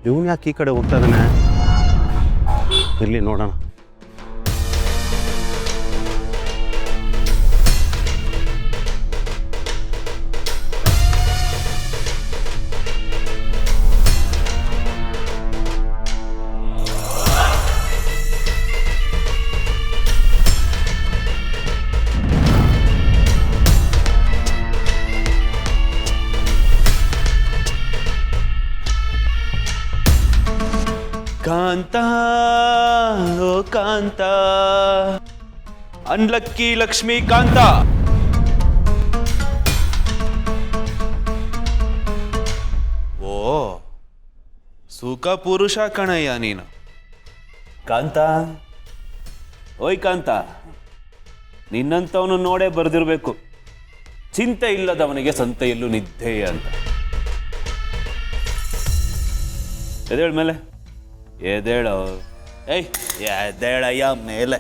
ಇವನು ಯಾಕೆ ಈ ಕಡೆ ಹೋಗ್ತಾ ಇದ್ದಾನೆ? ಇರಲಿ ನೋಡೋಣ. ಕಾಂತ ಓ ಕಾಂತ, ಅನ್ಲಕ್ಕಿ ಲಕ್ಷ್ಮೀ ಕಾಂತ. ಓ ಸುಖ ಪುರುಷ ಕಣಯ್ಯ ನೀನು. ಕಾಂತ, ಓಯ್ ಕಾಂತ, ನಿನ್ನಂಥವನು ನೋಡೇ ಬರ್ದಿರ್ಬೇಕು, ಚಿಂತೆ ಇಲ್ಲದವನಿಗೆ ಸಂತೆಯಲ್ಲೂ ನಿದ್ದೆ ಅಂತ. ಎದೇಳ ಮೇಲೆ ಎದೇಳು. ಏಯ್ ಎದೇಳಯ್ಯ ಮೇಲೆ.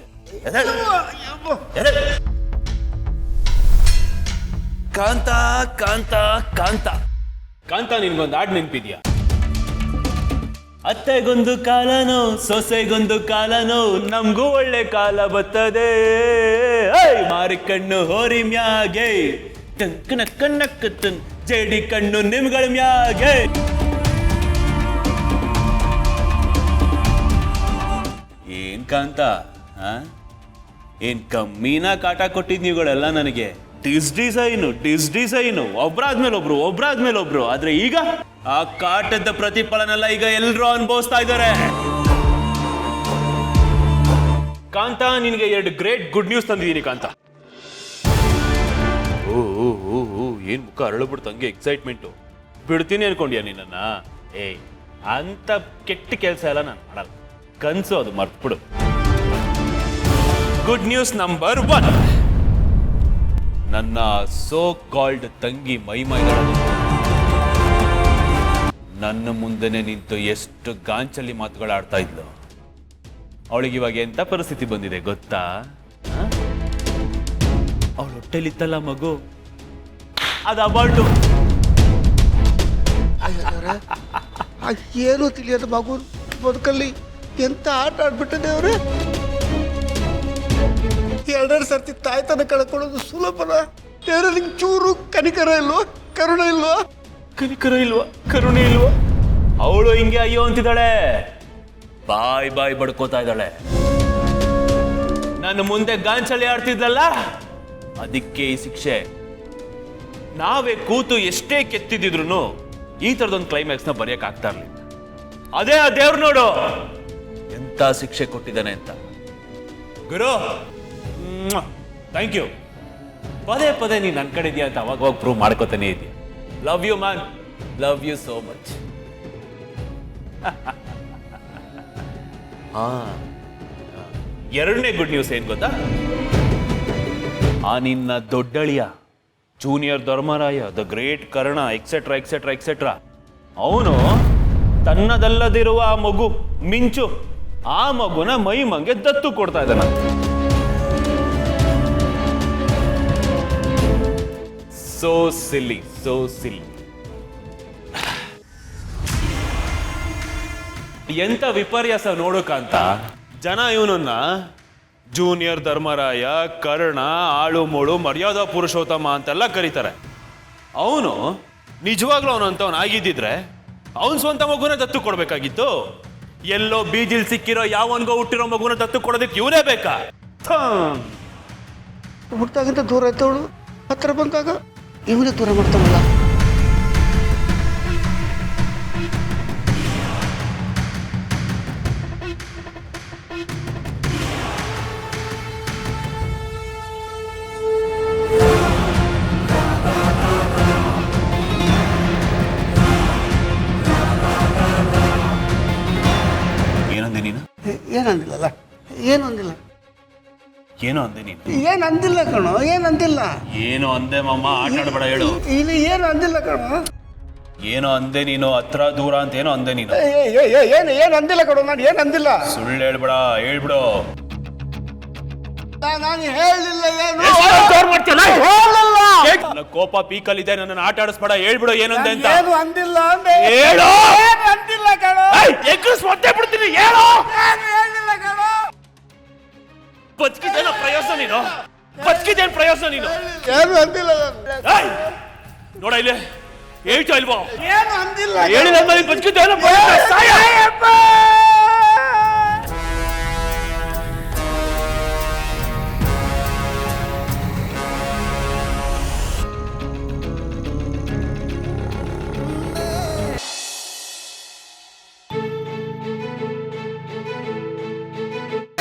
ಕಾಂತ ಕಾಂತ ಕಾಂತ ಕಾಂತ, ನಿನ್ಗೊಂದು ಹಾಡು ನೆನ್ಪಿದ್ಯಾ? ಅತ್ತೆಗೊಂದು ಕಾಲನೋ ಸೊಸೆಗೊಂದು ಕಾಲನೋ, ನಮ್ಗೂ ಒಳ್ಳೆ ಕಾಲ ಬರ್ತದೆ. ಮಾರಿ ಕಣ್ಣು ಹೋರಿ ಮ್ಯಾಗೆ, ಟಂಕನ ಕಣ್ಣಕ್ಕ ಜೇಡಿ ಕಣ್ಣು ನಿಮ್ಗಳ ಮ್ಯಾಗೆ. ಏನ್ ಕಾಂತ, ಏನ್ ಕಮ್ಮಿನ ಕಾಟ ಕೊಟ್ಟಿದ್ ನೀವುಗಳೆಲ್ಲ ನನಗೆ. ಡಿಸೈನು ಒಬ್ರಾದ್ಮೇಲೆ ಒಬ್ರು. ಆದ್ರೆ ಈಗ ಆ ಕಾಟದ ಪ್ರತಿಫಲನೆಲ್ಲ ಈಗ ಎಲ್ರೂ ಅನುಭವಿಸ್ತಾ ಇದ್ದಾರೆ. ಕಾಂತ, ನಿನಗೆ 2 ಗ್ರೇಟ್ ಗುಡ್ ನ್ಯೂಸ್ ತಂದಿದ್ದೀನಿ ಕಾಂತ. ಓ ಏನ್ ಮುಖ ಅರಳಬಿಡ್ತು ಹಂಗೆ ಎಕ್ಸೈಟ್ಮೆಂಟು. ಬಿಡ್ತೀನಿ ಅನ್ಕೊಂಡ್ಯಾ ನಿನ್ನ? ಏಯ್ ಅಂತ ಕೆಟ್ಟ ಕೆಲಸ ಎಲ್ಲ ನಾನು ಮಾಡಲ್ಲ, ಕನ್ಸು ಅದು, ಮರ್ತ್ಬಿಡು. ಗುಡ್ ನ್ಯೂಸ್ ನಂಬರ್ 1, ನನ್ನ ಸೋ ಕಾಲ್ಡ್ ತಂಗಿ ಮೈಮಾ ನನ್ನ ಮುಂದೆನೆ ನಿಂತು ಎಷ್ಟು ಗಾಂಚಲಿ ಮಾತುಗಳಾಡ್ತಾ ಇದ್ಲು. ಅವಳಿಗೆ ಇವಾಗ ಎಂತ ಪರಿಸ್ಥಿತಿ ಬಂದಿದೆ ಗೊತ್ತಾ? ಅವಳ ಹೊಟ್ಟೆಲಿತ್ತಲ್ಲ ಮಗು, ಅದು ಅಬಾರ್ಟು. ಏನು ತಿಳಿಯೋದು ಮಗು ಬದುಕಲ್ಲಿ ಎಂತ ಆಟ ಆಡ್ಬಿಟ್ಟಿದೆ ಅವ್ರೆ. 2 ಸರ್ತಿ ತಾಯ್ತನ ಕಳ್ಕೊಳ್ಳೋದು ಸುಲಭನ? ದೇವರಲ್ಲಿ ಚೂರು ಕನಿಕರ ಇಲ್ವೋ, ಕರುಣೆ ಇಲ್ವಾ? ಕರುಣೆ ಇಲ್ವಾ? ಅವಳು ಹಿಂಗೆ ಅಯ್ಯೋ ಅಂತಿದ್ದಾಳೆ, ಬಾಯ್ ಬಡ್ಕೋತಾ ಇದ್ದಾಳೆ. ನನ್ನ ಮುಂದೆ ಗಾಂಚಲಿ ಆಡ್ತಿದ್ಲಲ್ಲ, ಅದಕ್ಕೆ ಈ ಶಿಕ್ಷೆ. ನಾವೇ ಕೂತು ಎಷ್ಟೇ ಕೆತ್ತಿದ್ರು ಈ ತರದೊಂದು ಕ್ಲೈಮ್ಯಾಕ್ಸ್ ನ ಬರೆಯಕ್ ಆಗ್ತಾ ಇರ್ಲಿಲ್ಲ. ಅದೇ ಆ ದೇವ್ರು ನೋಡು ಎಂತ ಶಿಕ್ಷೆ ಕೊಟ್ಟಿದ್ದಾನೆ ಅಂತ. ಗುರು, ಥ್ಯಾಂಕ್ ಯು. ಪದೇ ನೀನ್ ನನ್ ಕಡೆ ಇದೆಯಾ ಅಂತ ಅವಾಗ ಪ್ರೂವ್ ಮಾಡ್ಕೋತಾನೆ ಇದೆಯಾ. Love you man, love you so much. ಎರಡನೇ ಗುಡ್ ನ್ಯೂಸ್ ಏನ್ ಗೊತ್ತಾ? ಆ ನಿನ್ನ ದೊಡ್ಡಳಿಯ junior Dharmaraya, the great Karna, etcetera ಅವನು ತನ್ನದಲ್ಲದಿರುವ ಆ ಮಗು ಮಿಂಚು, ಆ ಮಗುನ ಮೈಮಂಗೆ ದತ್ತು ಕೊಡ್ತಾ ಇದ್ದಾನ. ಸೋ ಸಿಲ್ಲಿ. ಎಂತ ವಿಪರ್ಯಾಸ ನೋಡೋಕಂತ ಜನ ಇವನನ್ನ ಜೂನಿಯರ್ ಧರ್ಮರಾಯ, ಕರ್ಣ, ಆಳು ಮೂಳು, ಮರ್ಯಾದಾ ಪುರುಷೋತ್ತಮ ಅಂತೆಲ್ಲ ಕರೀತಾರೆ. ಅವನು ನಿಜವಾಗ್ಲೂ ಅವನಂತವನ್ ಆಗಿದ್ದಿದ್ರೆ ಅವನ್ ಸ್ವಂತ ಮಗುನ ದತ್ತು ಕೊಡ್ಬೇಕಾಗಿತ್ತು. ಎಲ್ಲೋ ಬೀದಿಲ್ ಸಿಕ್ಕಿರೋ ಯಾವನ್ಗೋ ಹುಟ್ಟಿರೋ ಮಗುನ ದತ್ತು ಕೊಡೋದಕ್ಕೆ ಇವನೇ ಬೇಕಾ? ಹುಟ್ಟಾಗಿಂತ ದೂರ ಆಯ್ತವಳು, ಹತ್ರ ಬಂದಾಗ ಇವನೇ ದೂರ ಮಾಡ್ತಾವಲ್ಲ. ಏನಂದಿಲ್ಲಲ್ಲ, ಏನು ಅಂದಿಲ್ಲ. ಏನೋ ಅಂದೆ ನೀನು? ಏನು ಅಂದಿಲ್ಲ ಕಣೋ, ಏನು ಅಂದಿಲ್ಲ. ಏನೋ ಅಂದೆ ಮಾಮ, ಆಟ ಆಡ್ಬೇಡ ಹೇಳು. ಇಲ್ಲಿ ಏನು ಅಂದಿಲ್ಲ ಕಣೋ. ಏನೋ ಅಂದೆ ನೀನು, ಹತ್ರ ದೂರ ಅಂತ ಏನೋ ಅಂದೆ ನೀನು. ಏನು ಅಂದಿಲ್ಲ ಕಣೋ, ನಾನು ಏನು ಅಂದಿಲ್ಲ. ಸುಳ್ಳು ಹೇಳ್ಬೇಡ, ಹೇಳ್ಬಿಡು. ನಾನು ಹೇಳಿಲ್ಲ. ನನ್ನ ಕೋಪ ಪೀಕಲ್ಲಿದೆ, ನನ್ನ ಆಟ ಆಡಿಸ್ಬೇಡ, ಹೇಳ್ಬಿಡು ಏನಂದೆ ಅಂತ. ಏನು ಅಂದಿಲ್ಲ ಅಂದೆ. ಹೇಳು. ಏನು ಅಂದಿಲ್ಲ ಕಣೋ. ಒದ್ದೆ ಬಿಡ್ತೀನಿ ಹೇಳೋ. ಬದುಕಿದ್ದೇನೋ ಪ್ರಯೋಜನ ನೀನು, ಬದುಕಿದ್ದೇನು ಪ್ರಯೋಜನ ನೀನು? ಏನು ಅಂದಿಲ್ಲ ನಾನು. ನೋಡ ಇಲ್ಲಿ ಹೇಳ್ತಾ ಇಲ್ವೋ? ಏನು ಅಂದಿಲ್ಲ. ಹೇಳಿದ ಬದುಕಿದ್ದೇನೋ ಸಾಯ.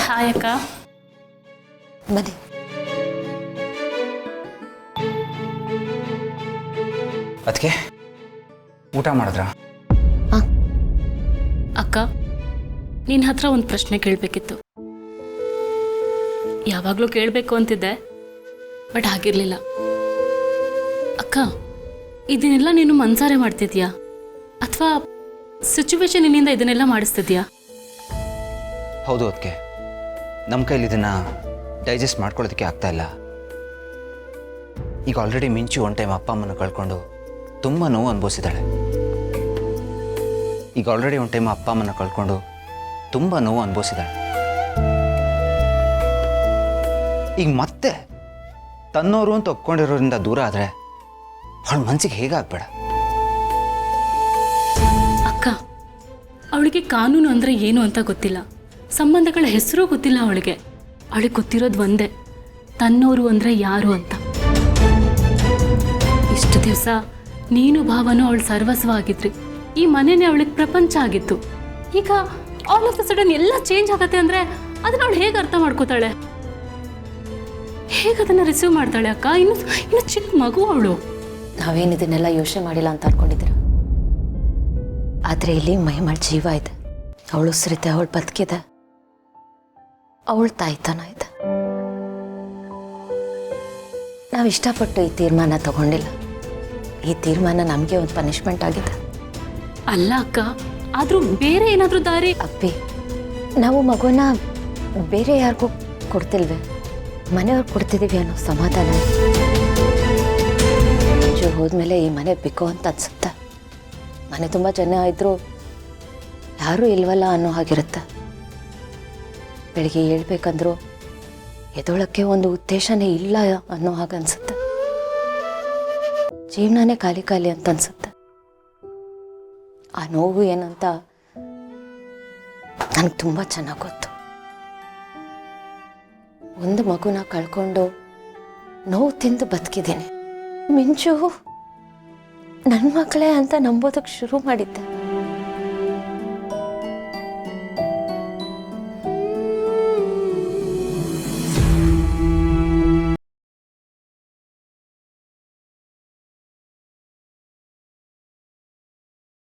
ಹಾಯ್ ಅಕ್ಕ. ಬನ್ನಿ. ಅದಕ್ಕೆ ಊಟ ಮಾಡಿದ್ರಾ? ಅಕ್ಕ, ನಿನ್ನ ಹತ್ರ ಒಂದು ಪ್ರಶ್ನೆ ಕೇಳಬೇಕಿತ್ತು. ಯಾವಾಗಲೂ ಕೇಳಬೇಕು ಅಂತಿದ್ದೆ, ಬಟ್ ಆಗಿರಲಿಲ್ಲ. ಅಕ್ಕ, ಇದನ್ನೆಲ್ಲ ನೀನು ಮನ್ಸಾರೆ ಮಾಡ್ತಿದ್ಯಾ ಅಥವಾ ಸಿಚುವೇಶನ್ ನಿನ್ನಿಂದ ಇದನ್ನೆಲ್ಲ ಮಾಡಿಸ್ತಿದ್ಯಾ? ಹೌದು, ಅದಕ್ಕೆ ನಮ್ಮ ಕೈಲಿ ಇದನ್ನು ಡೈಜೆಸ್ಟ್ ಮಾಡ್ಕೊಳ್ಳೋದಕ್ಕೆ ಆಗ್ತಾ ಇಲ್ಲ. ಈಗ ಆಲ್ರೆಡಿ ಮಿಂಚು ಒನ್ ಟೈಮ್ ಅಪ್ಪ ಅಮ್ಮನ ಕಳ್ಕೊಂಡು ತುಂಬ ನೋವು ಅನುಭವಿಸಿದ್ದಾಳೆ. ಈಗ ಆಲ್ರೆಡಿ ಒನ್ ಟೈಮ್ ಅಪ್ಪ ಅಮ್ಮನ ಕಳ್ಕೊಂಡು ತುಂಬ ನೋವು ಅನುಭವಿಸಿದ್ದಾಳೆ. ಈಗ ಮತ್ತೆ ತನ್ನೋರು ಅಂತ ಒಪ್ಕೊಂಡಿರೋದ್ರಿಂದ ದೂರ ಆದರೆ ಅವಳ ಮನಸ್ಸಿಗೆ ಹೇಗಾಗಬೇಡ. ಅಕ್ಕ, ಅವಳಿಗೆ ಕಾನೂನು ಅಂದರೆ ಏನು ಅಂತ ಗೊತ್ತಿಲ್ಲ, ಸಂಬಂಧಗಳ ಹೆಸರು ಗೊತ್ತಿಲ್ಲ ಅವಳಿಗೆ. ಅವಳಿಗೆ ಗೊತ್ತಿರೋದು ಒಂದೇ, ತನ್ನೋರು ಅಂದರೆ ಯಾರು ಅಂತ. ಇಷ್ಟು ದಿವಸ ನೀನು ಭಾವನೂ ಅವಳು ಸರ್ವಸ್ವ ಆಗಿದ್ರಿ. ಈ ಮನೆಯೇ ಅವಳಿಗೆ ಪ್ರಪಂಚ ಆಗಿತ್ತು. ಈಗ ಆಲ್ ಆಫ್ ದ ಸಡನ್ ಎಲ್ಲ ಚೇಂಜ್ ಆಗತ್ತೆ ಅಂದರೆ ಅದನ್ನ ಅವಳು ಹೇಗೆ ಅರ್ಥ ಮಾಡ್ಕೋತಾಳೆ? ಹೇಗೆ ಅದನ್ನು ರಿಸೀವ್ ಮಾಡ್ತಾಳೆ ಅಕ್ಕ? ಇನ್ನು ಚಿಕ್ಕ ಮಗು ಅವಳು. ನಾವೇನು ಇದನ್ನೆಲ್ಲ ಯೋಚನೆ ಮಾಡಿಲ್ಲ ಅಂತ ಅನ್ಕೊಂಡಿದ್ದೀರ, ಆದರೆ ಇಲ್ಲಿ ಮಹಿಮಾಳ ಜೀವ ಇದೆ, ಅವಳು ಉಸಿರಿದೆ, ಅವಳು ಬದುಕಿದೆ, ಅವಳ ತಾಯ್ತನ ಇದೆ. ನಾವು ಇಷ್ಟಪಟ್ಟು ಈ ತೀರ್ಮಾನ ತಗೊಂಡಿಲ್ಲ. ಈ ತೀರ್ಮಾನ ನಮಗೆ ಒಂದು ಪನಿಷ್ಮೆಂಟ್ ಆಗಿದೆ. ಅಲ್ಲ ಅಕ್ಕ, ಆದರೂ ಬೇರೆ ಏನಾದರೂ ದಾರಿ? ಅಪ್ಪಿ, ನಾವು ಮಗುನ ಬೇರೆ ಯಾರಿಗೂ ಕೊಡ್ತಿಲ್ವೇ, ಮನೆಯವ್ರು ಕೊಡ್ತಿದ್ದೀವಿ ಅನ್ನೋ ಸಮಾಧಾನ. ಮಂಜು ಹೋದ್ಮೇಲೆ ಈ ಮನೆ ಬಿಕ್ಕೋ ಅಂತ ಅನ್ಸುತ್ತೆ. ಮನೆ ತುಂಬ ಜನ ಇದ್ರೂ ಯಾರೂ ಇಲ್ವಲ್ಲ ಅನ್ನೋ ಹಾಗಿರುತ್ತೆ. ಬೆಳಿಗ್ಗೆ ಹೇಳ್ಬೇಕಂದ್ರೂ ಎದೊಳಕ್ಕೆ ಒಂದು ಉದ್ದೇಶನೇ ಇಲ್ಲ ಅನ್ನೋ ಹಾಗೆ ಅನ್ಸುತ್ತೆ. ಜೀವನನೇ ಖಾಲಿ ಖಾಲಿ ಅಂತ ಅನ್ಸುತ್ತೆ. ಆ ನೋವು ಏನಂತ ನನಗೆ ತುಂಬ ಚೆನ್ನಾಗಿ ಗೊತ್ತು. ಒಂದು ಮಗುನ ಕಳ್ಕೊಂಡು ನೋವು ತಿಂದು ಬದುಕಿದ್ದೀನಿ. ಮಿಂಚು ನನ್ನ ಮಕ್ಕಳೇ ಅಂತ ನಂಬೋದಕ್ಕೆ ಶುರು ಮಾಡಿದ್ದೆ.